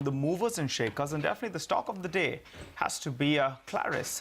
The movers and shakers, and definitely the stock of the day has to be Claris.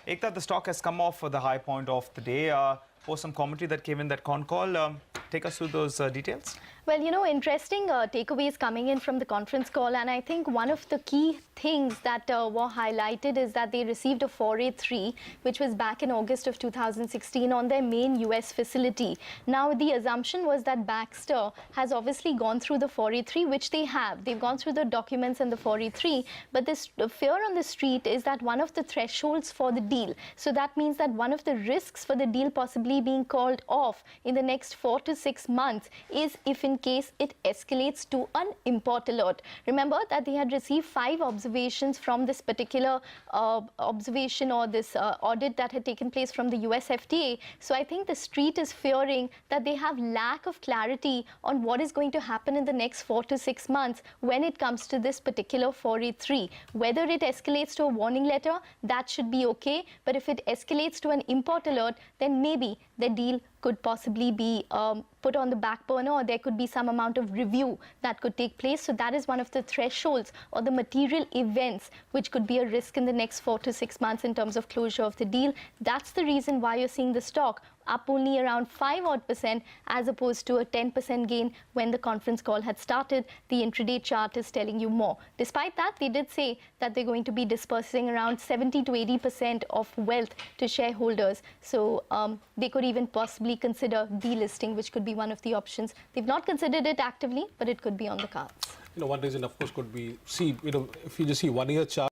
Ekta, the stock has come off for the high point of the day. For some commentary that came in that con call, take us through those details. Well, you know, interesting takeaways coming in from the conference call, and I think one of the key things that were highlighted is that they received a 483, which was back in August of 2016 on their main US facility. Now, the assumption was that Baxter has obviously gone through the 483, which they have. They've gone through the documents and the 483, but this fear on the street is that one of the thresholds for the deal. So that means that one of the risks for the deal possibly being called off in the next 4 to 6 months is if in case it escalates to an import alert. Remember that they had received 5 observations from this particular observation or this audit that had taken place from the US FDA. So I think the street is fearing that they have lack of clarity on what is going to happen in the next 4 to 6 months when it comes to this particular 483. Whether it escalates to a warning letter, that should be okay. But if it escalates to an import alert, then maybe the deal could possibly be put on the back burner, or there could be some amount of review that could take place. So that is one of the thresholds or the material events which could be a risk in the next 4 to 6 months in terms of closure of the deal. That's the reason why you're seeing the stock up only around 5% as opposed to a 10% gain when the conference call had started. The intraday chart is telling you more. Despite that, they did say that they're going to be dispersing around 70 to 80% of wealth to shareholders. So they could even possibly consider delisting, which could be one of the options. They've not considered it actively, but it could be on the cards. One reason, of course, could be, if you just see 1 year chart.